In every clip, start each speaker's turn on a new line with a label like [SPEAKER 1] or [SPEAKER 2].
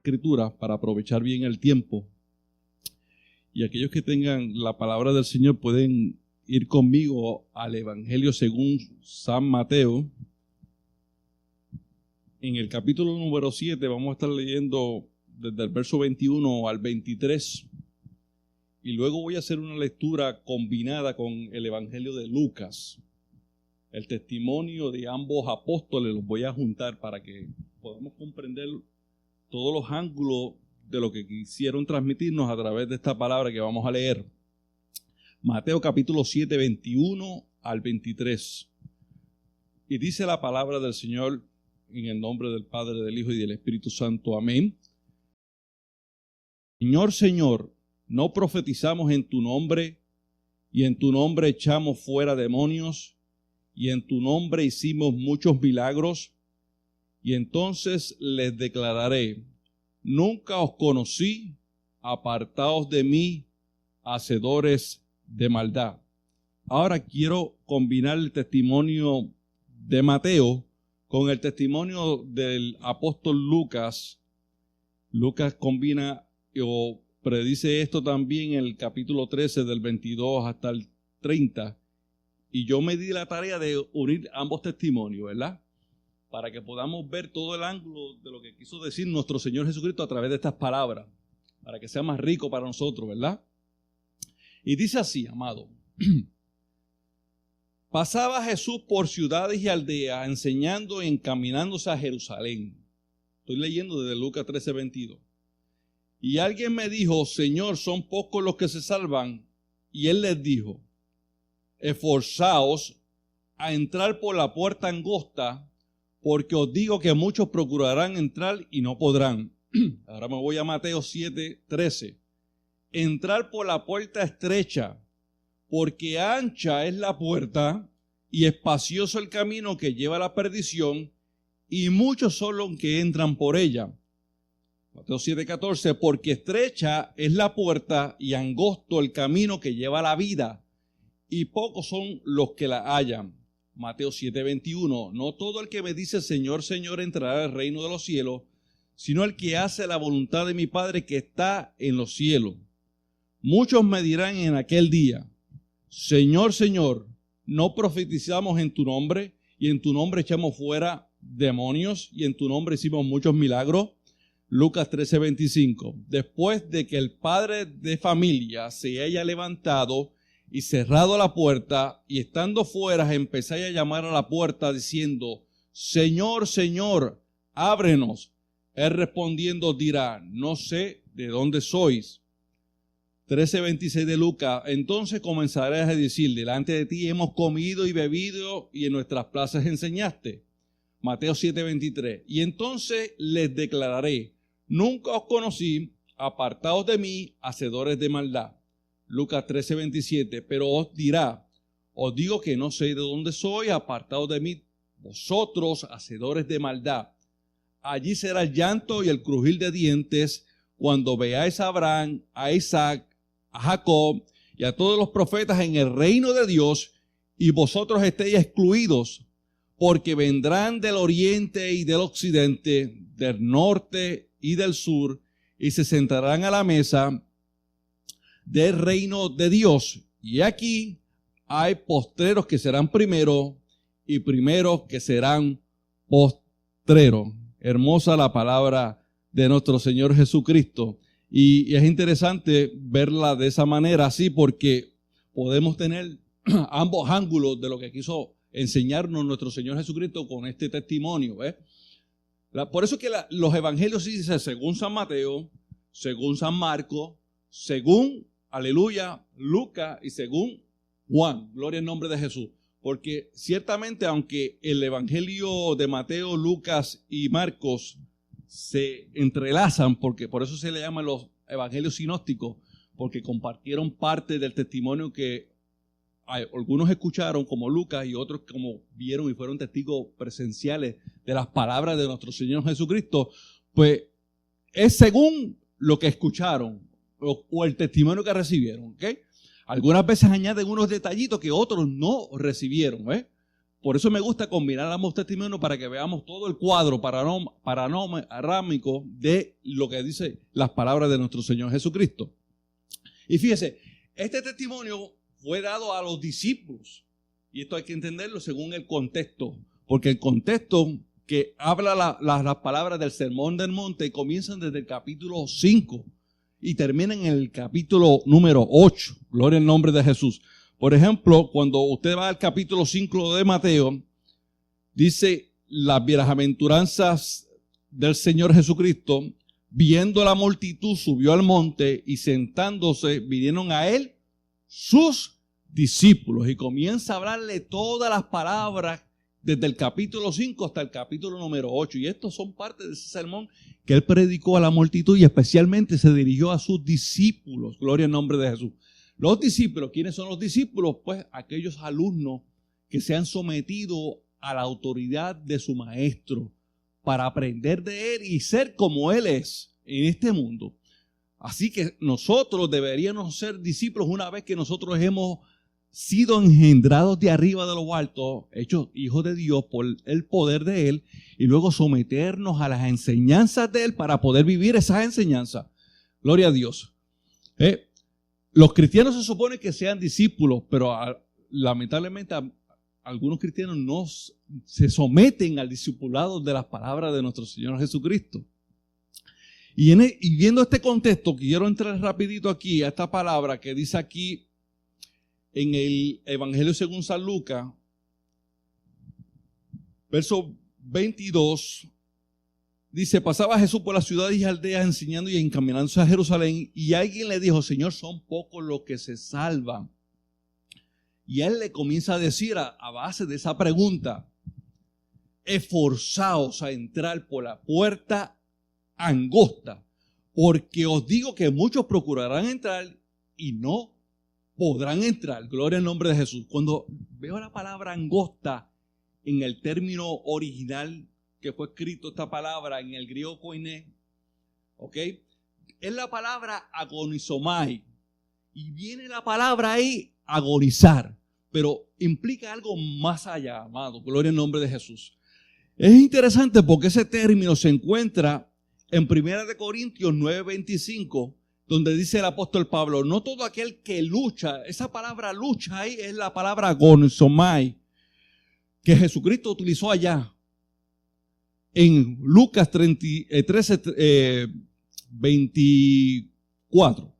[SPEAKER 1] Escrituras para aprovechar bien el tiempo. Y aquellos que tengan la palabra del Señor pueden ir conmigo al Evangelio según San Mateo. En el capítulo número 7 vamos a estar leyendo desde el verso 21 al 23. Y luego voy a hacer una lectura combinada con el Evangelio de Lucas. El testimonio de ambos apóstoles los voy a juntar para que podamos comprender todos los ángulos de lo que quisieron transmitirnos a través de esta palabra que vamos a leer. Mateo capítulo 7, 21 al 23. Y dice la palabra del Señor en el nombre del Padre, del Hijo y del Espíritu Santo. Amén. Señor, Señor, ¿no profetizamos en tu nombre y en tu nombre echamos fuera demonios y en tu nombre hicimos muchos milagros? Y entonces les declararé: nunca os conocí, apartaos de mí, hacedores de maldad. Ahora quiero combinar el testimonio de Mateo con el testimonio del apóstol Lucas. Lucas combina o predice esto también en el capítulo 13 del 22 hasta el 30. Y yo me di la tarea de unir ambos testimonios, ¿verdad? Para que podamos ver todo el ángulo de lo que quiso decir nuestro Señor Jesucristo a través de estas palabras, para que sea más rico para nosotros, ¿verdad? Y dice así, amado: pasaba Jesús por ciudades y aldeas, enseñando y encaminándose a Jerusalén. Estoy leyendo desde Lucas 13, 22. Y alguien me dijo: Señor, ¿son pocos los que se salvan? Y él les dijo: esforzaos a entrar por la puerta angosta, porque os digo que muchos procurarán entrar y no podrán. Ahora me voy a Mateo 7, 13. Entrar por la puerta estrecha, porque ancha es la puerta y espacioso el camino que lleva a la perdición, y muchos son los que entran por ella. Mateo 7, 14. Porque estrecha es la puerta y angosto el camino que lleva a la vida, y pocos son los que la hallan. Mateo 7, 21. No todo el que me dice Señor, Señor entrará al reino de los cielos, sino el que hace la voluntad de mi Padre que está en los cielos. Muchos me dirán en aquel día: Señor, Señor, ¿no profetizamos en tu nombre? Y en tu nombre echamos fuera demonios, y en tu nombre hicimos muchos milagros. Lucas 13, 25. Después de que el padre de familia se haya levantado y cerrado la puerta, y estando fuera empezáis a llamar a la puerta diciendo: Señor, Señor, ábrenos. Él respondiendo dirá: no sé de dónde sois. 13:26 de Lucas. Entonces comenzarás a decir: delante de ti hemos comido y bebido, y en nuestras plazas enseñaste. Mateo 7:23. Y entonces les declararé: nunca os conocí, apartaos de mí, hacedores de maldad. Lucas 13:27. Pero os dirá: os digo que no sé de dónde soy, apartaos de mí, vosotros, hacedores de maldad. Allí será el llanto y el crujir de dientes, cuando veáis a Abraham, a Isaac, a Jacob y a todos los profetas en el reino de Dios, y vosotros estéis excluidos, porque vendrán del oriente y del occidente, del norte y del sur, y se sentarán a la mesa del reino de Dios. Y aquí hay postreros que serán primeros, y primeros que serán postreros. Hermosa la palabra de nuestro Señor Jesucristo. Y es interesante verla de esa manera, así, porque podemos tener ambos ángulos de lo que quiso enseñarnos nuestro Señor Jesucristo con este testimonio. Por eso que los evangelios sí dicen según San Mateo, según San Marcos, según, aleluya, Lucas y según Juan. Gloria al nombre de Jesús. Porque ciertamente, aunque el evangelio de Mateo, Lucas y Marcos se entrelazan, porque por eso se le llaman los evangelios sinópticos, porque compartieron parte del testimonio que algunos escucharon, como Lucas, y otros como vieron y fueron testigos presenciales de las palabras de nuestro Señor Jesucristo. Pues es según lo que escucharon o el testimonio que recibieron, ¿ok? Algunas veces añaden unos detallitos que otros no recibieron, por eso me gusta combinar ambos testimonios para que veamos todo el cuadro panorámico de lo que dice las palabras de nuestro Señor Jesucristo. Y fíjese, este testimonio fue dado a los discípulos. Y esto hay que entenderlo según el contexto. Porque el contexto que habla las palabras del Sermón del Monte comienzan desde el capítulo 5 y terminan en el capítulo número 8. Gloria al nombre de Jesús. Por ejemplo, cuando usted va al capítulo 5 de Mateo, dice las bienaventuranzas del Señor Jesucristo, viendo la multitud, subió al monte y sentándose, vinieron a él sus discípulos. Y comienza a hablarle todas las palabras desde el capítulo 5 hasta el capítulo número 8. Y estos son parte de ese sermón que él predicó a la multitud y especialmente se dirigió a sus discípulos. Gloria al nombre de Jesús. Los discípulos, ¿quiénes son los discípulos? Pues aquellos alumnos que se han sometido a la autoridad de su maestro para aprender de él y ser como él es en este mundo. Así que nosotros deberíamos ser discípulos una vez que nosotros hemos sido engendrados de arriba de lo alto, hechos hijos de Dios por el poder de él, y luego someternos a las enseñanzas de él para poder vivir esas enseñanzas. Gloria a Dios. Los cristianos se supone que sean discípulos, pero lamentablemente algunos cristianos no se someten al discipulado de las palabras de nuestro Señor Jesucristo. Y viendo este contexto, quiero entrar rapidito aquí a esta palabra que dice aquí en el Evangelio según San Lucas, verso 22, dice, pasaba Jesús por las ciudades y aldeas enseñando y encaminándose a Jerusalén, y alguien le dijo, Señor, son pocos los que se salvan. Y él le comienza a decir a base de esa pregunta, esforzaos a entrar por la puerta angosta, porque os digo que muchos procurarán entrar y no podrán entrar. Gloria al nombre de Jesús. Cuando veo la palabra angosta en el término original que fue escrito esta palabra en el griego koiné, ¿ok? Es la palabra agonizomai. Y viene la palabra ahí, agonizar. Pero implica algo más allá, amado. Gloria al nombre de Jesús. Es interesante porque ese término se encuentra en 1 Corintios 9:25, donde dice el apóstol Pablo, no todo aquel que lucha, esa palabra lucha ahí es la palabra agonizomai, que Jesucristo utilizó allá. En Lucas 13:24.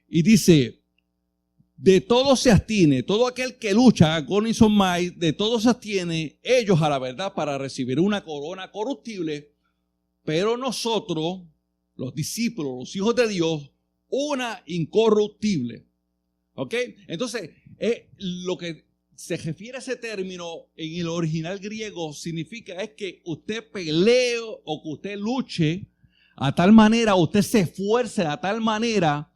[SPEAKER 1] Y dice, de todo se abstiene, todo aquel que lucha, agonizomai, de todo se abstiene, ellos a la verdad para recibir una corona corruptible, pero nosotros, los discípulos, los hijos de Dios, una incorruptible. ¿Ok? Entonces, lo que se refiere a ese término en el original griego significa es que usted pelee o que usted luche a tal manera, usted se esfuerce a tal manera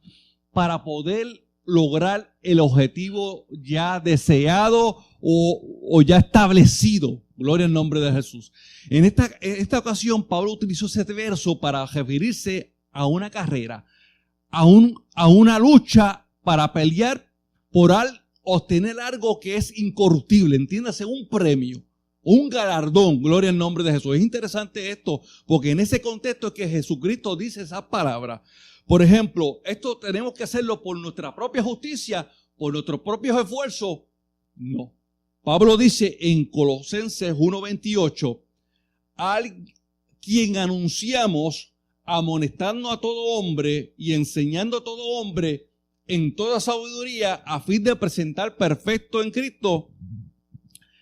[SPEAKER 1] para poder lograr el objetivo ya deseado o ya establecido. Gloria al nombre de Jesús. En esta ocasión, Pablo utilizó ese verso para referirse a una carrera, a una lucha para pelear por obtener algo que es incorruptible, entiéndase, un premio, un galardón. Gloria al nombre de Jesús. Es interesante esto, porque en ese contexto es que Jesucristo dice esas palabras. Por ejemplo, esto tenemos que hacerlo por nuestra propia justicia, por nuestros propios esfuerzos. No. Pablo dice en Colosenses 1:28, al quien anunciamos amonestando a todo hombre y enseñando a todo hombre en toda sabiduría a fin de presentar perfecto en Cristo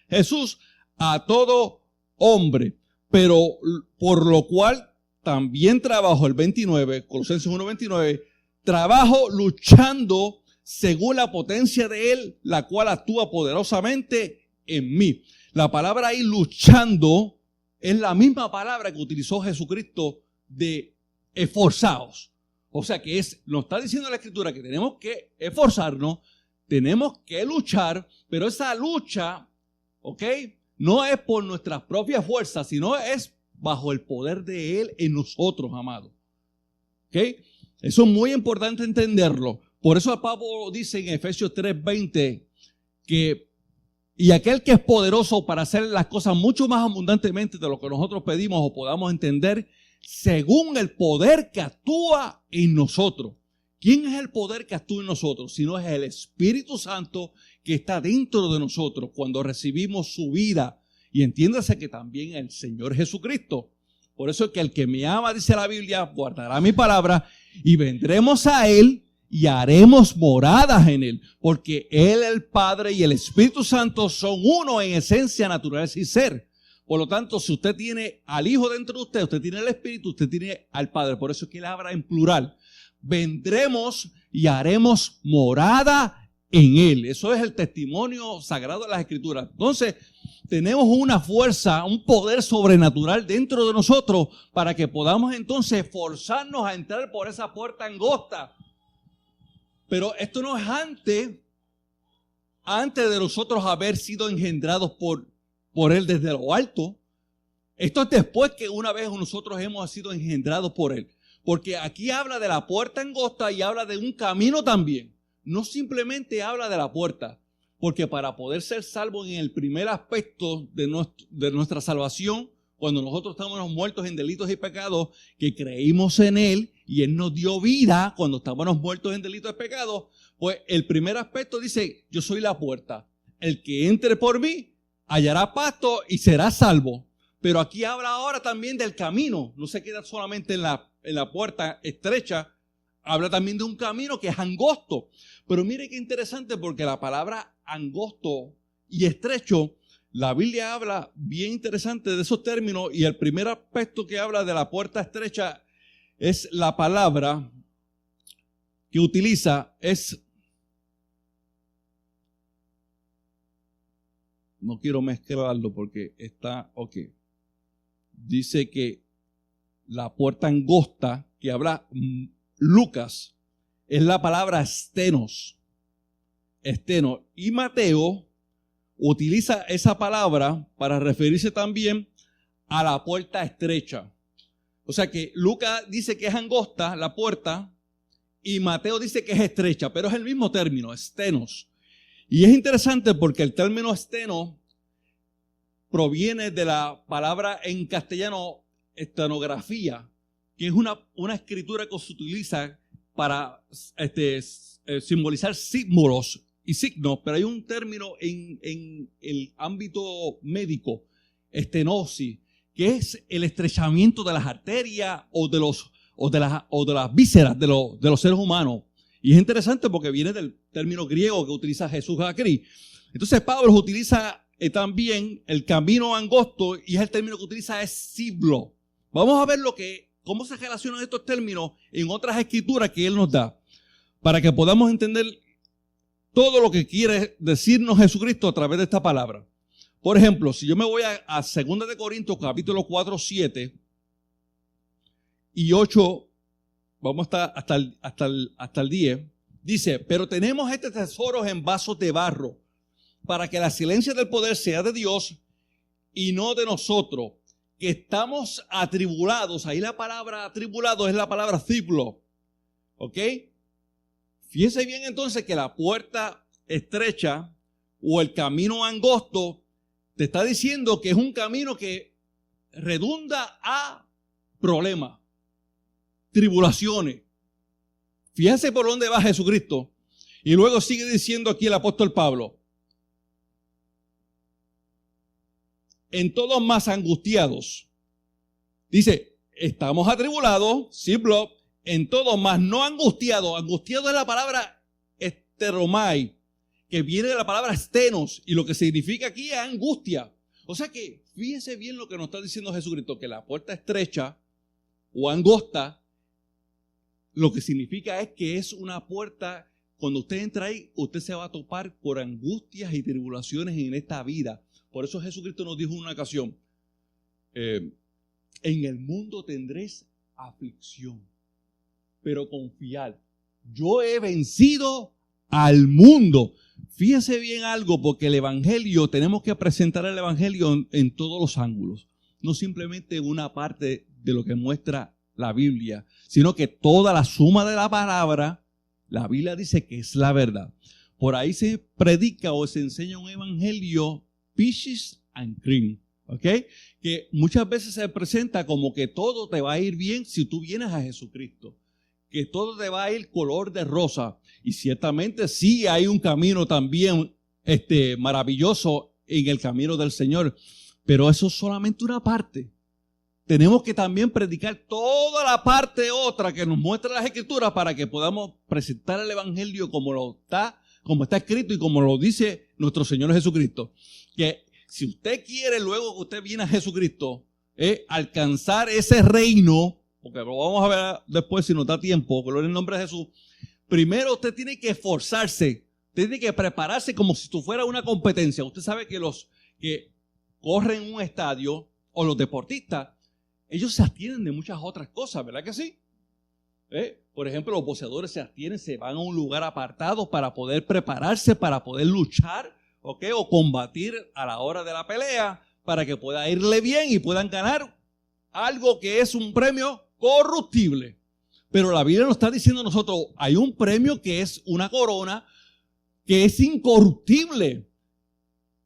[SPEAKER 1] Jesús a todo hombre, pero por lo cual también trabajo, el 29, Colosenses 1:29, trabajo luchando según la potencia de Él, la cual actúa poderosamente en mí. La palabra ahí, luchando, es la misma palabra que utilizó Jesucristo de esforzaos. O sea que nos está diciendo la Escritura que tenemos que esforzarnos, tenemos que luchar, pero esa lucha, ¿ok?, no es por nuestras propias fuerzas, sino es bajo el poder de Él en nosotros, amados. ¿Ok? Eso es muy importante entenderlo. Por eso Pablo dice en Efesios 3:20 que y aquel que es poderoso para hacer las cosas mucho más abundantemente de lo que nosotros pedimos o podamos entender, según el poder que actúa en nosotros. ¿Quién es el poder que actúa en nosotros? Si no es el Espíritu Santo que está dentro de nosotros cuando recibimos su vida. Y entiéndase que también el Señor Jesucristo. Por eso es que el que me ama, dice la Biblia, guardará mi palabra y vendremos a Él y haremos moradas en Él. Porque Él, el Padre y el Espíritu Santo son uno en esencia, naturaleza y ser. Por lo tanto, si usted tiene al Hijo dentro de usted, usted tiene el Espíritu, usted tiene al Padre. Por eso es que Él habla en plural. Vendremos y haremos morada en Él. Eso es el testimonio sagrado de las Escrituras. Entonces, tenemos una fuerza, un poder sobrenatural dentro de nosotros para que podamos entonces forzarnos a entrar por esa puerta angosta. Pero esto no es antes de nosotros haber sido engendrados por Él desde lo alto. Esto es después que una vez nosotros hemos sido engendrados por Él. Porque aquí habla de la puerta angosta y habla de un camino también. No simplemente habla de la puerta. Porque para poder ser salvos en el primer aspecto de nuestra salvación, cuando nosotros estábamos muertos en delitos y pecados, que creímos en Él y Él nos dio vida cuando estábamos muertos en delitos y pecados, pues el primer aspecto dice, yo soy la puerta. El que entre por mí hallará pasto y será salvo. Pero aquí habla ahora también del camino. No se queda solamente en la puerta estrecha. Habla también de un camino que es angosto. Pero mire qué interesante porque la palabra angosto y estrecho, la Biblia habla bien interesante de esos términos. Y el primer aspecto que habla de la puerta estrecha es la palabra que utiliza es... No quiero mezclarlo porque está... Ok. Dice que la puerta angosta que habla Lucas es la palabra stenos. Y Mateo utiliza esa palabra para referirse también a la puerta estrecha. O sea que Lucas dice que es angosta la puerta y Mateo dice que es estrecha, pero es el mismo término, stenos. Y es interesante porque el término steno proviene de la palabra en castellano estenografía, que es una escritura que se utiliza para simbolizar símbolos y signos, pero hay un término en el ámbito médico, estenosis, que es el estrechamiento de las arterias o de las vísceras de los seres humanos. Y es interesante porque viene del término griego que utiliza Jesús aquí. Entonces Pablo utiliza también el camino angosto y es el término que utiliza es siglo. Vamos a ver cómo se relacionan estos términos en otras escrituras que él nos da para que podamos entender todo lo que quiere decirnos Jesucristo a través de esta palabra. Por ejemplo, si yo me voy a 2 de Corintios capítulo 4, 7 y 8, vamos hasta el 10, dice, pero tenemos este tesoro en vasos de barro, para que la excelencia del poder sea de Dios y no de nosotros, que estamos atribulados. Ahí la palabra atribulado es la palabra ciplo. ¿Ok? Fíjense bien entonces que la puerta estrecha o el camino angosto te está diciendo que es un camino que redunda a problemas, tribulaciones. Fíjense por dónde va Jesucristo. Y luego sigue diciendo aquí el apóstol Pablo, en todos más angustiados. Dice, estamos atribulados, ciplo, en todos más no angustiados. Angustiado es la palabra esteromai, que viene de la palabra stenos, y lo que significa aquí es angustia. O sea que, fíjense bien lo que nos está diciendo Jesucristo, que la puerta estrecha o angosta, lo que significa es que es una puerta, cuando usted entra ahí, usted se va a topar por angustias y tribulaciones en esta vida. Por eso Jesucristo nos dijo en una ocasión, en el mundo tendréis aflicción, pero confiad, yo he vencido al mundo. Fíjense bien algo, porque el evangelio, tenemos que presentar el evangelio en todos los ángulos, no simplemente una parte de lo que muestra la Biblia, sino que toda la suma de la palabra, la Biblia dice que es la verdad. por ahí se predica o se enseña un evangelio peaches and cream, ¿ok? Que muchas veces se presenta como que todo te va a ir bien si tú vienes a Jesucristo, que todo te va a ir color de rosa, y ciertamente sí hay un camino también maravilloso en el camino del Señor, pero eso es solamente una parte. Tenemos que también predicar toda la parte otra que nos muestra las Escrituras para que podamos presentar el evangelio como está escrito y como lo dice nuestro Señor Jesucristo. Que si usted quiere, luego que usted viene a Jesucristo, alcanzar ese reino, porque lo vamos a ver después si nos da tiempo, gloria en el nombre de Jesús, primero usted tiene que esforzarse, tiene que prepararse como si esto fuera una competencia. Usted sabe que los que corren un estadio o los deportistas, ellos se abstienen de muchas otras cosas, ¿verdad que sí? Por ejemplo, los boxeadores se abstienen, se van a un lugar apartado para poder prepararse, para poder luchar, ¿ok? O combatir a la hora de la pelea, para que pueda irle bien y puedan ganar algo que es un premio corruptible. Pero la Biblia nos está diciendo a nosotros, hay un premio que es una corona, que es incorruptible,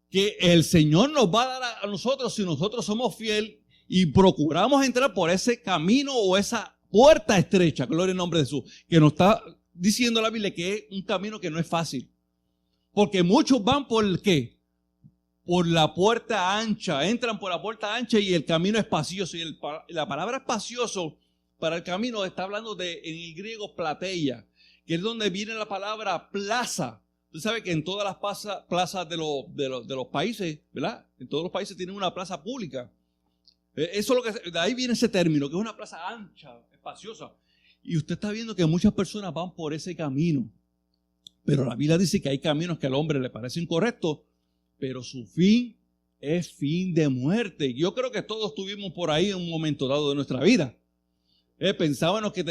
[SPEAKER 1] que el Señor nos va a dar a nosotros si nosotros somos fieles y procuramos entrar por ese camino o esa puerta estrecha, gloria en nombre de Jesús, que nos está diciendo la Biblia que es un camino que no es fácil. Porque muchos van por el ¿qué? Por la puerta ancha, entran por la puerta ancha y el camino es espacioso. Y la palabra espacioso para el camino está hablando en el griego plateia, que es donde viene la palabra plaza. Usted sabe que en todas las plazas de los países, ¿verdad? En todos los países tienen una plaza pública. Eso es lo que, de ahí viene ese término, que es una plaza ancha, espaciosa. Y usted está viendo que muchas personas van por ese camino. Pero la Biblia dice que hay caminos que al hombre le parecen correctos, pero su fin es fin de muerte. Yo creo que todos estuvimos por ahí en un momento dado de nuestra vida. Pensábamos que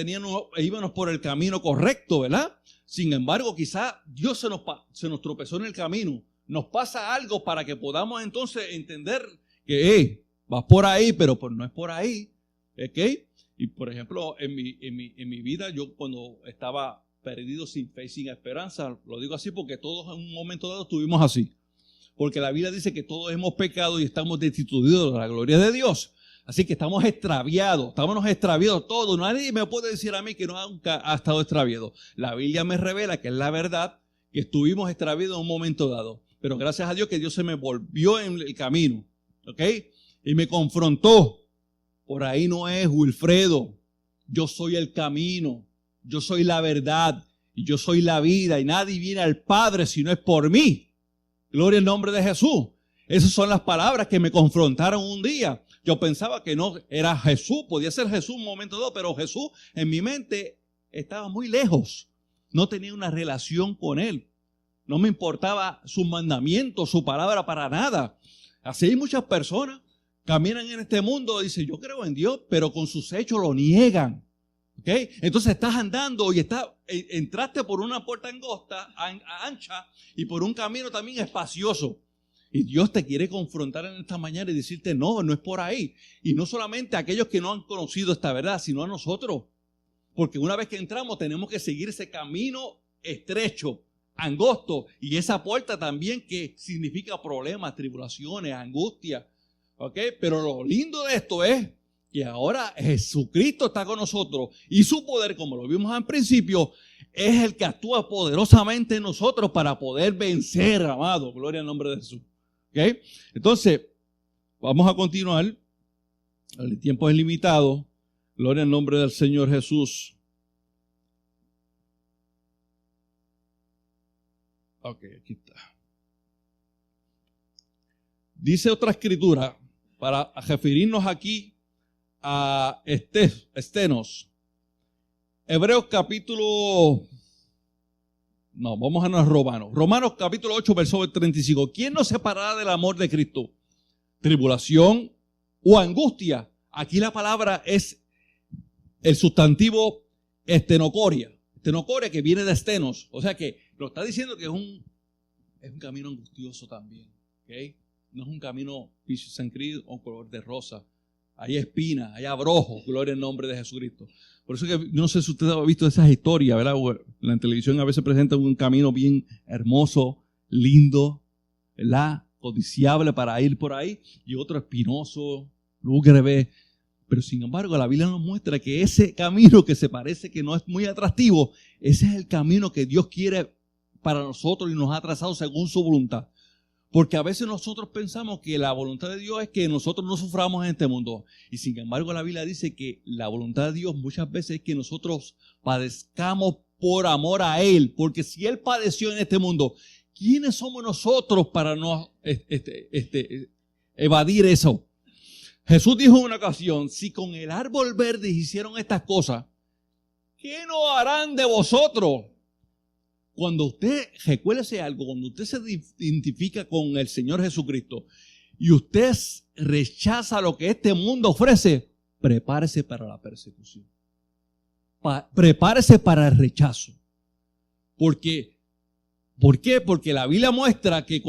[SPEAKER 1] íbamos por el camino correcto, ¿verdad? Sin embargo, quizás Dios se nos tropezó en el camino. Nos pasa algo para que podamos entonces entender que vas por ahí, pero pues no es por ahí. ¿Ok? Y por ejemplo, en mi vida, yo cuando estaba perdido, sin fe y sin esperanza, lo digo así porque todos en un momento dado estuvimos así. Porque la Biblia dice que todos hemos pecado y estamos destituidos de la gloria de Dios. Así que estamos extraviados todos. Nadie me puede decir a mí que nunca ha estado extraviado. La Biblia me revela que es la verdad, que estuvimos extraviados en un momento dado. Pero gracias a Dios que Dios se me volvió en el camino. ¿Ok? Y me confrontó. Por ahí no es, Wilfredo. Yo soy el camino. Yo soy la verdad. Y yo soy la vida. Y nadie viene al Padre si no es por mí. Gloria al nombre de Jesús. Esas son las palabras que me confrontaron un día. Yo pensaba que no era Jesús. Podía ser Jesús un momento dado. Pero Jesús en mi mente estaba muy lejos. No tenía una relación con Él. No me importaba sus mandamientos, su palabra para nada. Así hay muchas personas. Caminan en este mundo y dicen, yo creo en Dios, pero con sus hechos lo niegan. ¿Okay? Entonces estás andando y entraste por una puerta ancha y por un camino también espacioso. Y Dios te quiere confrontar en esta mañana y decirte, no, no es por ahí. Y no solamente a aquellos que no han conocido esta verdad, sino a nosotros. Porque una vez que entramos tenemos que seguir ese camino estrecho, angosto. Y esa puerta también que significa problemas, tribulaciones, angustia. ¿Okay? Pero lo lindo de esto es que ahora Jesucristo está con nosotros y su poder, como lo vimos al principio, es el que actúa poderosamente en nosotros para poder vencer, amado. Gloria al nombre de Jesús. ¿Okay? Entonces, vamos a continuar. El tiempo es limitado. Gloria al nombre del Señor Jesús. Ok, aquí está. Dice otra escritura, para referirnos aquí a Estenos. Hebreos capítulo... No, vamos a los Romanos. Romanos capítulo 8, verso 35. ¿Quién nos separará del amor de Cristo? ¿Tribulación o angustia? Aquí la palabra es el sustantivo estenocoria. Estenocoria que viene de estenos. O sea que lo está diciendo que es un camino angustioso también. ¿Okay? No es un camino peaches and cream o color de rosa. hay espinas, hay abrojos, gloria al nombre de Jesucristo. Por eso que yo no sé si usted ha visto esas historias, ¿verdad? En televisión a veces presentan un camino bien hermoso, lindo, ¿verdad? Codiciable para ir por ahí, y otro espinoso, lúgubre. Pero sin embargo la Biblia nos muestra que ese camino que se parece que no es muy atractivo, ese es el camino que Dios quiere para nosotros y nos ha trazado según su voluntad. Porque a veces nosotros pensamos que la voluntad de Dios es que nosotros no suframos en este mundo. Y sin embargo la Biblia dice que la voluntad de Dios muchas veces es que nosotros padezcamos por amor a Él. Porque si Él padeció en este mundo, ¿quiénes somos nosotros para no evadir eso? Jesús dijo en una ocasión, si con el árbol verde hicieron estas cosas, ¿qué no harán de vosotros? Cuando usted, recuérdese algo, cuando usted se identifica con el Señor Jesucristo y usted rechaza lo que este mundo ofrece, prepárese para la persecución. Prepárese para el rechazo. ¿Por qué? Porque la Biblia muestra que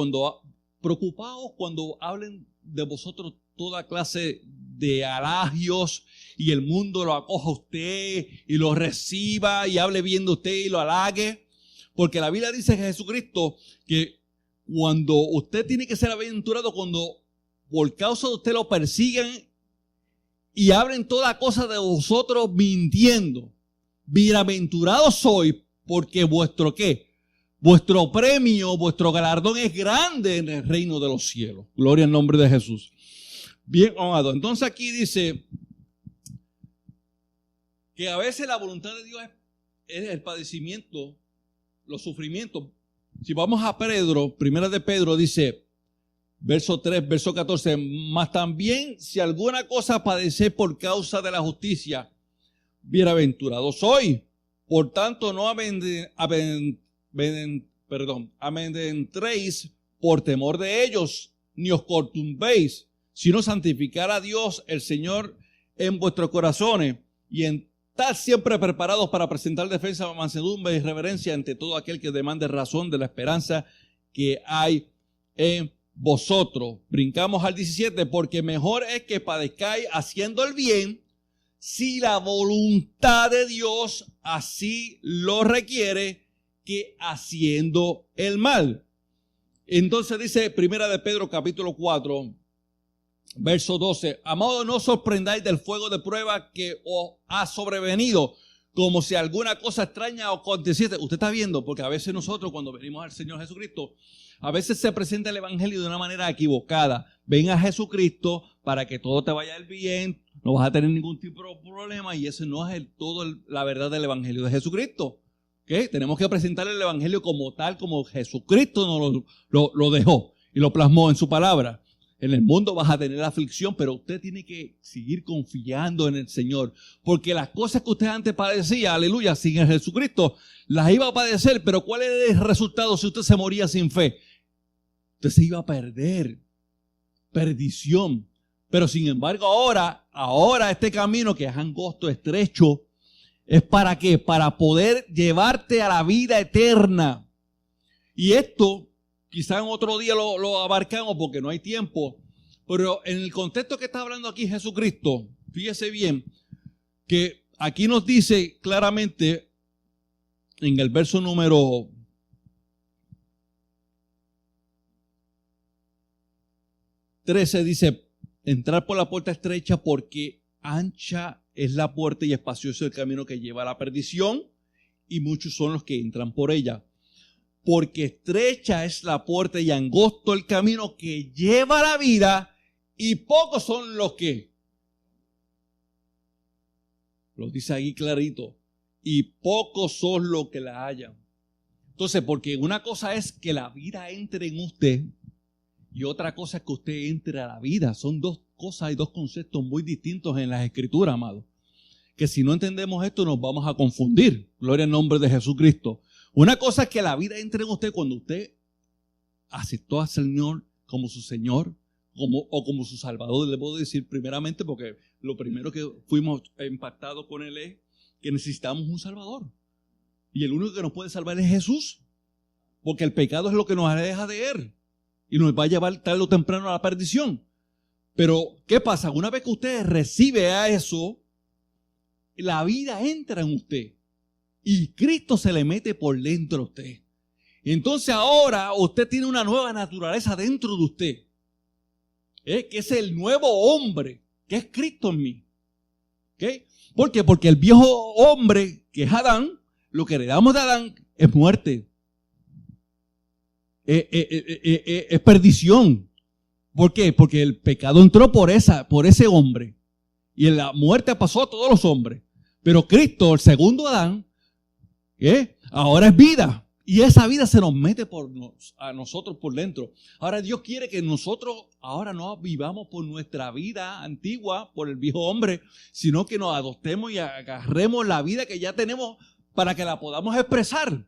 [SPEAKER 1] preocupaos cuando hablen de vosotros toda clase de halagios y el mundo lo acoja a usted y lo reciba y hable bien de usted y lo halague. Porque la Biblia dice que Jesucristo que cuando usted tiene que ser aventurado, cuando por causa de usted lo persiguen y hablen toda cosa de vosotros mintiendo, bienaventurados sois porque vuestro ¿qué? Vuestro premio, vuestro galardón es grande en el reino de los cielos. Gloria al nombre de Jesús. Bien, amado. Entonces aquí dice que a veces la voluntad de Dios es el padecimiento, los sufrimientos. Si vamos a Pedro, primera de Pedro dice, verso 3, verso 14, mas también si alguna cosa padecé por causa de la justicia, bienaventurado soy. Por tanto, no amedrentéis por temor de ellos, ni os conturbéis, sino santificar a Dios el Señor en vuestros corazones y estar siempre preparados para presentar defensa, mansedumbre y reverencia ante todo aquel que demande razón de la esperanza que hay en vosotros. Brincamos al 17, porque mejor es que padezcáis haciendo el bien, si la voluntad de Dios así lo requiere, que haciendo el mal. Entonces dice primera de Pedro capítulo 4, verso 12, amados, no os sorprendáis del fuego de prueba que os ha sobrevenido, como si alguna cosa extraña aconteciese. Usted está viendo, porque a veces nosotros cuando venimos al Señor Jesucristo, a veces se presenta el Evangelio de una manera equivocada. Ven a Jesucristo para que todo te vaya bien, no vas a tener ningún tipo de problema, y eso no es la verdad del Evangelio de Jesucristo. ¿Okay? Tenemos que presentar el Evangelio como tal, como Jesucristo nos lo dejó y lo plasmó en su palabra. En el mundo vas a tener aflicción, pero usted tiene que seguir confiando en el Señor. Porque las cosas que usted antes padecía, aleluya, sin el Jesucristo, las iba a padecer. Pero ¿cuál es el resultado si usted se moría sin fe? Usted se iba a perder. Perdición. Pero sin embargo ahora este camino que es angosto, estrecho, ¿es para qué? Para poder llevarte a la vida eterna. Y esto quizá en otro día lo abarcamos porque no hay tiempo, pero en el contexto que está hablando aquí Jesucristo, fíjese bien que aquí nos dice claramente en el verso número 13, dice, entrar por la puerta estrecha porque ancha es la puerta y espacioso el camino que lleva a la perdición, y muchos son los que entran por ella. Porque estrecha es la puerta y angosto el camino que lleva a la vida, y pocos son los que, lo dice ahí clarito, y pocos son los que la hallan. Entonces, porque una cosa es que la vida entre en usted, y otra cosa es que usted entre a la vida. Son dos cosas y dos conceptos muy distintos en las Escrituras, amado. Que si no entendemos esto nos vamos a confundir. Gloria al nombre de Jesucristo. Una cosa es que la vida entre en usted cuando usted aceptó al Señor como su Señor o como su Salvador. Le puedo decir primeramente porque lo primero que fuimos impactados con Él es que necesitamos un Salvador. Y el único que nos puede salvar es Jesús. Porque el pecado es lo que nos aleja de Él y nos va a llevar tarde o temprano a la perdición. Pero, ¿qué pasa? Una vez que usted recibe a eso, la vida entra en usted y Cristo se le mete por dentro a usted. Y entonces ahora usted tiene una nueva naturaleza dentro de usted, que es el nuevo hombre, que es Cristo en mí. ¿Okay? ¿Por qué? Porque el viejo hombre, que es Adán, lo que heredamos de Adán es muerte, es perdición. ¿Por qué? Porque el pecado entró por ese hombre. Y en la muerte pasó a todos los hombres. Pero Cristo, el segundo Adán, ahora es vida. Y esa vida se nos mete a nosotros por dentro. Ahora Dios quiere que nosotros ahora no vivamos por nuestra vida antigua, por el viejo hombre, sino que nos adoptemos y agarremos la vida que ya tenemos para que la podamos expresar.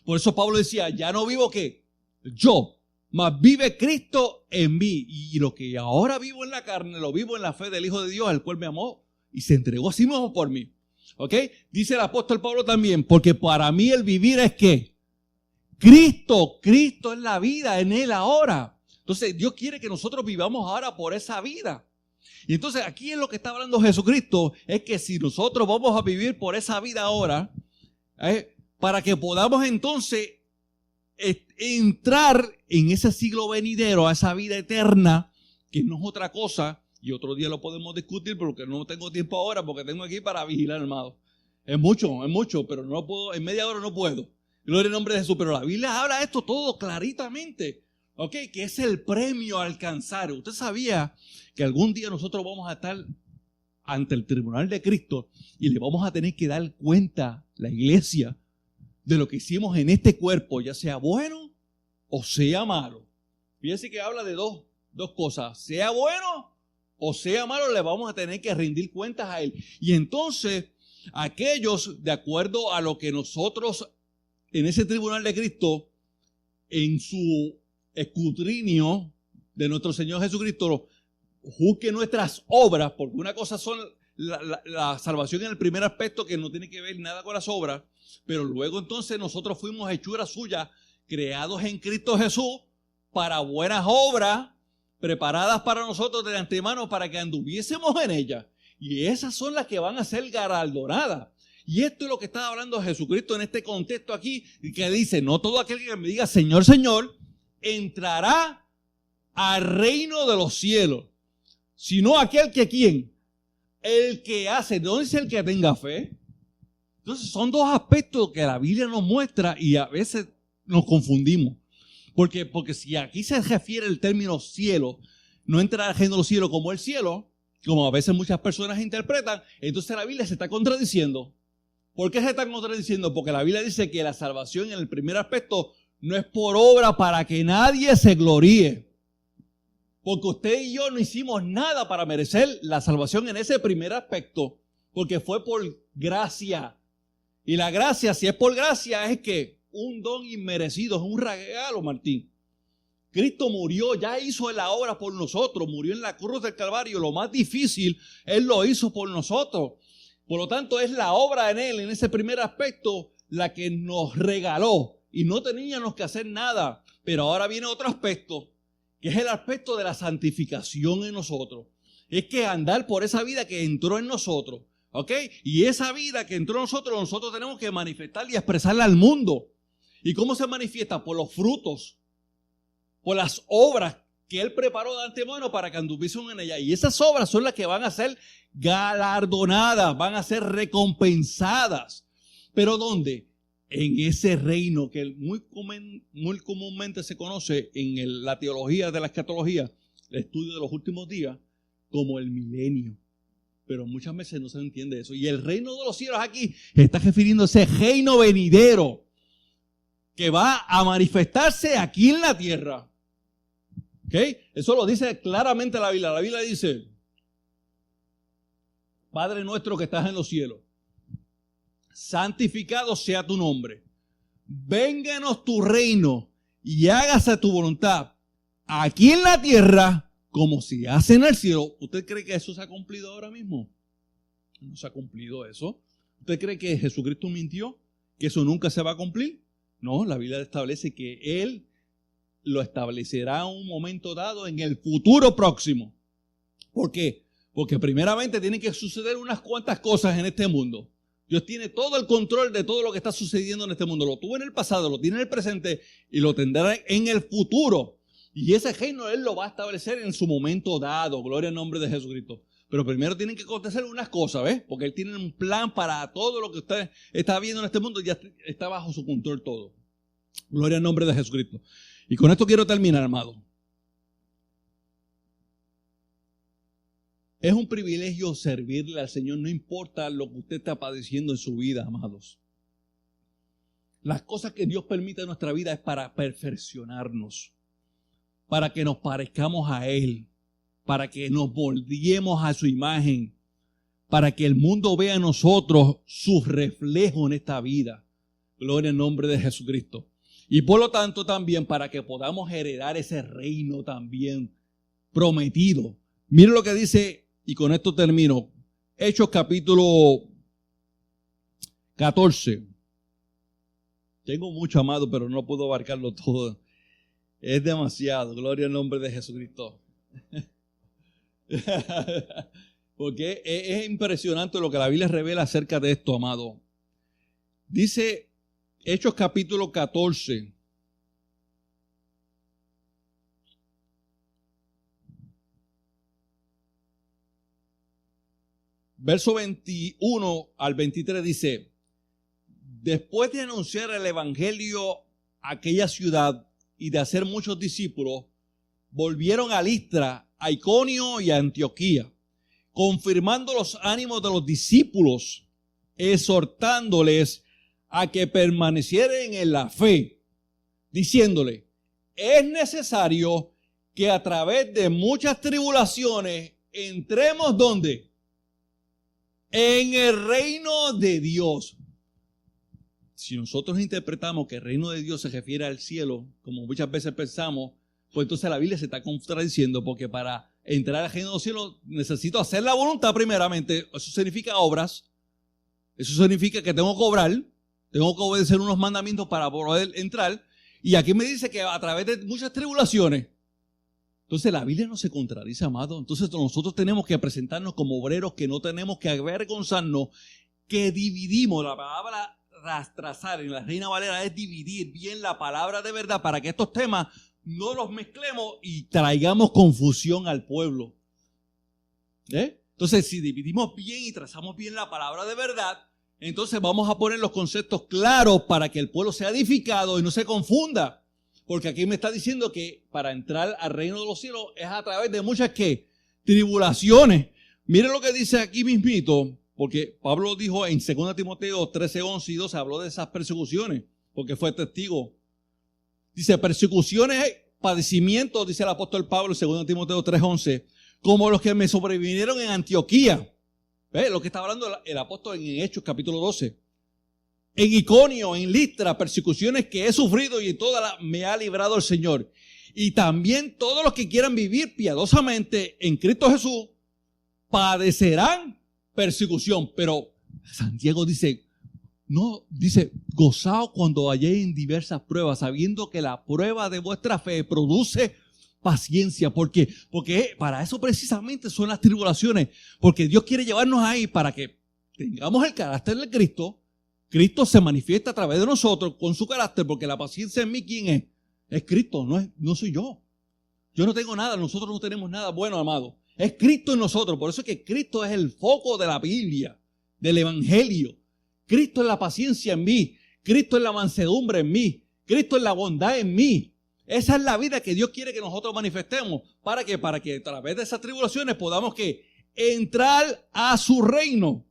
[SPEAKER 1] Por eso Pablo decía, ya no vivo ¿qué? Yo, mas vive Cristo en mí. Y lo que ahora vivo en la carne, lo vivo en la fe del Hijo de Dios, el cual me amó y se entregó a sí mismo por mí. ¿Ok? Dice el apóstol Pablo también, porque para mí el vivir es ¿qué? Cristo es la vida en Él ahora. Entonces Dios quiere que nosotros vivamos ahora por esa vida. Y entonces aquí es lo que está hablando Jesucristo, es que si nosotros vamos a vivir por esa vida ahora, para que podamos entonces entrar en ese siglo venidero, a esa vida eterna, que no es otra cosa, y otro día lo podemos discutir porque no tengo tiempo ahora, porque tengo aquí para vigilar, hermano. Es mucho, pero no puedo, en media hora no puedo. Gloria al nombre de Jesús, pero la Biblia habla esto todo claritamente, ¿ok? Que es el premio a alcanzar. Usted sabía que algún día nosotros vamos a estar ante el tribunal de Cristo y le vamos a tener que dar cuenta, la iglesia, de lo que hicimos en este cuerpo, ya sea bueno o sea malo. Fíjense que habla de dos cosas, sea bueno o sea malo, le vamos a tener que rendir cuentas a Él. Y entonces, aquellos, de acuerdo a lo que nosotros en ese tribunal de Cristo, en su escudriño de nuestro Señor Jesucristo, juzgue nuestras obras, porque una cosa son la salvación en el primer aspecto, que no tiene que ver nada con las obras, pero luego entonces nosotros fuimos hechura suya, creados en Cristo Jesús, para buenas obras, preparadas para nosotros de antemano, para que anduviésemos en ellas. Y esas son las que van a ser galardonadas. Y esto es lo que está hablando Jesucristo en este contexto aquí, que dice, no todo aquel que me diga Señor, Señor, entrará al reino de los cielos, sino aquel que ¿quién? El que hace, no dice el que tenga fe. Entonces son dos aspectos que la Biblia nos muestra y a veces nos confundimos. Porque si aquí se refiere el término cielo, no entrará al reino de los cielos como el cielo, como a veces muchas personas interpretan, entonces la Biblia se está contradiciendo. ¿Por qué se está contradiciendo? Porque la Biblia dice que la salvación en el primer aspecto no es por obra para que nadie se gloríe. Porque usted y yo no hicimos nada para merecer la salvación en ese primer aspecto, porque fue por gracia. Y la gracia, si es por gracia, es que un don inmerecido, es un regalo, Martín. Cristo murió, ya hizo la obra por nosotros, murió en la cruz del Calvario, lo más difícil, Él lo hizo por nosotros. Por lo tanto, es la obra en Él, en ese primer aspecto, la que nos regaló. Y no teníamos que hacer nada. Pero ahora viene otro aspecto, que es el aspecto de la santificación en nosotros. Es que andar por esa vida que entró en nosotros. ¿Ok? Y esa vida que entró en nosotros tenemos que manifestarla y expresarla al mundo. ¿Y cómo se manifiesta? Por los frutos, por las obras que Él preparó de antemano para que anduviesen en ella. Y esas obras son las que van a ser galardonadas, van a ser recompensadas. ¿Pero dónde? En ese reino que muy comúnmente se conoce en la teología de la escatología, el estudio de los últimos días, como el milenio. Pero muchas veces no se entiende eso. Y el reino de los cielos aquí está refiriendo a ese reino venidero que va a manifestarse aquí en la tierra. ¿Okay? Eso lo dice claramente la Biblia. La Biblia dice, Padre nuestro que estás en los cielos, santificado sea tu nombre. Vénganos tu reino y hágase tu voluntad aquí en la tierra como se hace en el cielo. ¿Usted cree que eso se ha cumplido ahora mismo? No se ha cumplido eso. ¿Usted cree que Jesucristo mintió? ¿Que eso nunca se va a cumplir? No, la Biblia establece que Él lo establecerá en un momento dado en el futuro próximo. ¿Por qué? Porque primeramente tienen que suceder unas cuantas cosas en este mundo. Dios tiene todo el control de todo lo que está sucediendo en este mundo. Lo tuvo en el pasado, lo tiene en el presente y lo tendrá en el futuro. Y ese reino Él lo va a establecer en su momento dado. Gloria al nombre de Jesucristo. Pero primero tienen que acontecer unas cosas, ¿ves? Porque Él tiene un plan para todo lo que usted está viendo en este mundo. Ya está bajo su control todo. Gloria al nombre de Jesucristo. Y con esto quiero terminar, amado. Es un privilegio servirle al Señor, no importa lo que usted está padeciendo en su vida, amados. Las cosas que Dios permite en nuestra vida es para perfeccionarnos, para que nos parezcamos a Él, para que nos moldeemos a su imagen, para que el mundo vea en nosotros su reflejo en esta vida. Gloria al nombre de Jesucristo. Y por lo tanto también para que podamos heredar ese reino también prometido. Miren lo que dice. Y con esto termino. Hechos capítulo 14. Tengo mucho, amado, pero no puedo abarcarlo todo. Es demasiado. Gloria al nombre de Jesucristo. Porque es impresionante lo que la Biblia revela acerca de esto, amado. Dice Hechos capítulo 14. Verso 21 al 23 dice: después de anunciar el evangelio a aquella ciudad y de hacer muchos discípulos, volvieron a Listra, a Iconio y a Antioquía, confirmando los ánimos de los discípulos, exhortándoles a que permanecieran en la fe, diciéndole: es necesario que a través de muchas tribulaciones entremos ¿dónde? En el reino de Dios. Si nosotros interpretamos que el reino de Dios se refiere al cielo, como muchas veces pensamos, pues entonces la Biblia se está contradiciendo, porque para entrar al reino de los cielos necesito hacer la voluntad primeramente. Eso significa obras. Eso significa que tengo que obrar, tengo que obedecer unos mandamientos para poder entrar. Y aquí me dice que a través de muchas tribulaciones. Entonces la Biblia no se contradice, amado. Entonces nosotros tenemos que presentarnos como obreros, que no tenemos que avergonzarnos, que dividimos. La palabra rastrazar en la Reina Valera es dividir bien la palabra de verdad, para que estos temas no los mezclemos y traigamos confusión al pueblo. Entonces si dividimos bien y trazamos bien la palabra de verdad, entonces vamos a poner los conceptos claros para que el pueblo sea edificado y no se confunda. Porque aquí me está diciendo que para entrar al reino de los cielos es a través de muchas ¿qué? Tribulaciones. Miren lo que dice aquí mismito, porque Pablo dijo en 2 Timoteo 13, 11 y 12, habló de esas persecuciones, porque fue testigo. Dice, persecuciones, padecimientos, dice el apóstol Pablo en 2 Timoteo 3, 11, como los que me sobrevinieron en Antioquía. ¿Ves? Lo que está hablando el apóstol en Hechos capítulo 12. En Iconio, en Listra, persecuciones que he sufrido y todas me ha librado el Señor. Y también todos los que quieran vivir piadosamente en Cristo Jesús padecerán persecución. Pero Santiago dice, no, dice, gozaos cuando halléis en diversas pruebas, sabiendo que la prueba de vuestra fe produce paciencia. Porque para eso precisamente son las tribulaciones. Porque Dios quiere llevarnos ahí para que tengamos el carácter de Cristo. Cristo se manifiesta a través de nosotros con su carácter, porque la paciencia en mí, ¿quién es? Es Cristo, no soy yo. Yo no tengo nada, nosotros no tenemos nada bueno, amado. Es Cristo en nosotros. Por eso es que Cristo es el foco de la Biblia, del Evangelio. Cristo es la paciencia en mí. Cristo es la mansedumbre en mí. Cristo es la bondad en mí. Esa es la vida que Dios quiere que nosotros manifestemos. ¿Para qué? Para que a través de esas tribulaciones podamos ¿qué? Entrar a su reino,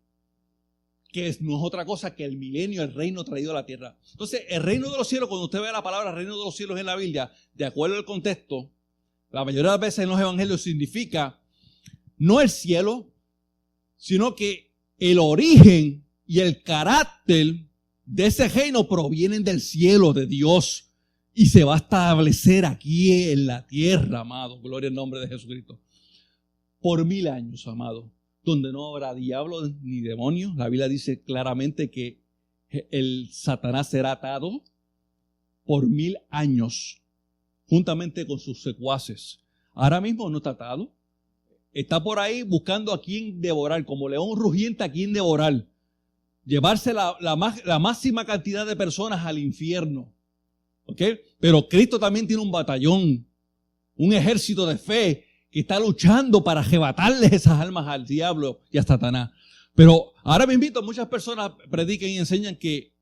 [SPEAKER 1] que no es otra cosa que el milenio, el reino traído a la tierra. Entonces, el reino de los cielos, cuando usted vea la palabra reino de los cielos en la Biblia, de acuerdo al contexto, la mayoría de las veces en los evangelios significa no el cielo, sino que el origen y el carácter de ese reino provienen del cielo, de Dios, y se va a establecer aquí en la tierra, amado. Gloria al nombre de Jesucristo. Por 1000 años, amado, donde no habrá diablo ni demonios. La Biblia dice claramente que el Satanás será atado por 1000 años, juntamente con sus secuaces. Ahora mismo no está atado. está por ahí buscando a quién devorar, como león rugiente a quién devorar. Llevarse la máxima cantidad de personas al infierno. ¿Ok? Pero Cristo también tiene un batallón, un ejército de fe que está luchando para arrebatarles esas almas al diablo y a Satanás. Pero ahora me invito, muchas personas predican y enseñan que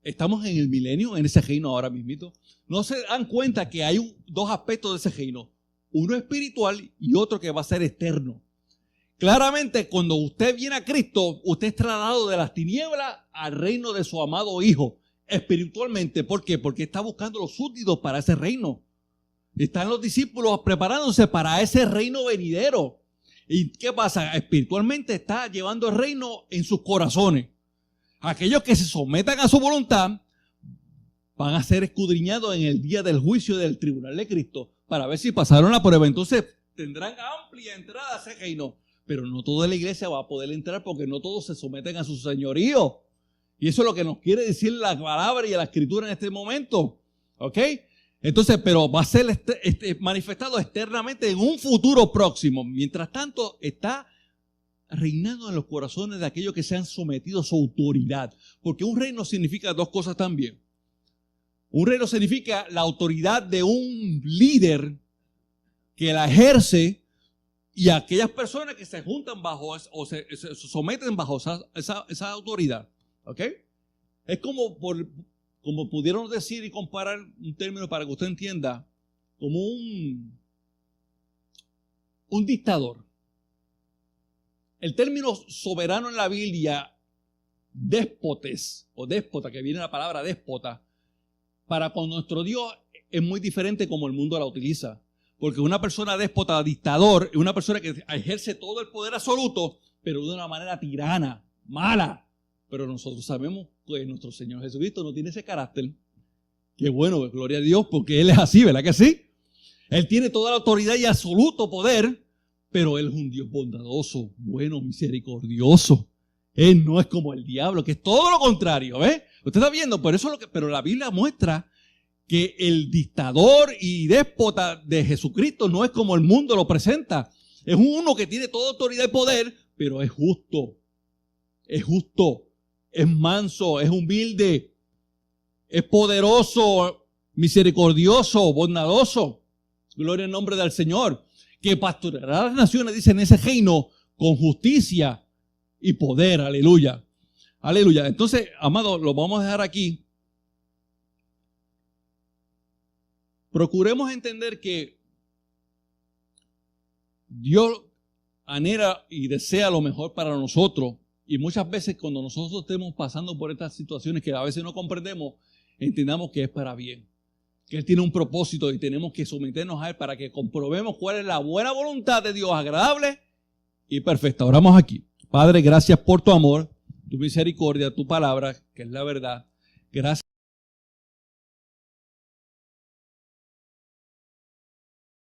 [SPEAKER 1] estamos en el milenio, en ese reino ahora mismito. No se dan cuenta que hay dos aspectos de ese reino. Uno espiritual y otro que va a ser externo. Claramente, cuando usted viene a Cristo, usted es trasladado de las tinieblas al reino de su amado Hijo. Espiritualmente, ¿por qué? Porque está buscando los súbditos para ese reino. Están los discípulos preparándose para ese reino venidero. ¿Y qué pasa? Espiritualmente está llevando el reino en sus corazones. Aquellos que se sometan a su voluntad van a ser escudriñados en el día del juicio del tribunal de Cristo para ver si pasaron la prueba. Entonces tendrán amplia entrada a ese reino. Pero no toda la iglesia va a poder entrar porque no todos se someten a su señorío. Y eso es lo que nos quiere decir la palabra y la escritura en este momento. ¿Ok? Entonces, pero va a ser manifestado externamente en un futuro próximo. Mientras tanto, está reinando en los corazones de aquellos que se han sometido a su autoridad. Porque un reino significa dos cosas también. Un reino significa la autoridad de un líder que la ejerce y aquellas personas que se juntan bajo o se someten bajo esa autoridad. ¿Ok? Es como pudieron decir y comparar un término para que usted entienda, como un dictador. El término soberano en la Biblia, déspotes o déspota, que viene la palabra déspota, para con nuestro Dios es muy diferente como el mundo la utiliza. Porque una persona déspota, dictador, es una persona que ejerce todo el poder absoluto, pero de una manera tirana, mala. Pero nosotros sabemos que nuestro Señor Jesucristo no tiene ese carácter. Qué bueno, gloria a Dios, porque Él es así, ¿verdad que sí? Él tiene toda la autoridad y absoluto poder, pero Él es un Dios bondadoso, bueno, misericordioso. Él no es como el diablo, que es todo lo contrario, ¿ves? Usted está viendo, por eso pero la Biblia muestra que el dictador y déspota de Jesucristo no es como el mundo lo presenta. Es uno que tiene toda autoridad y poder, pero es justo. Es justo. Es manso, es humilde, es poderoso, misericordioso, bondadoso. Gloria al nombre del Señor. Que pastoreará las naciones, dice, en ese reino, con justicia y poder. Aleluya. Aleluya. Entonces, amados, lo vamos a dejar aquí. Procuremos entender que Dios anhela y desea lo mejor para nosotros. Y muchas veces cuando nosotros estemos pasando por estas situaciones que a veces no comprendemos, entendamos que es para bien. Que Él tiene un propósito y tenemos que someternos a Él para que comprobemos cuál es la buena voluntad de Dios, agradable y perfecta. Oramos aquí. Padre, gracias por tu amor, tu misericordia, tu palabra, que es la verdad. Gracias.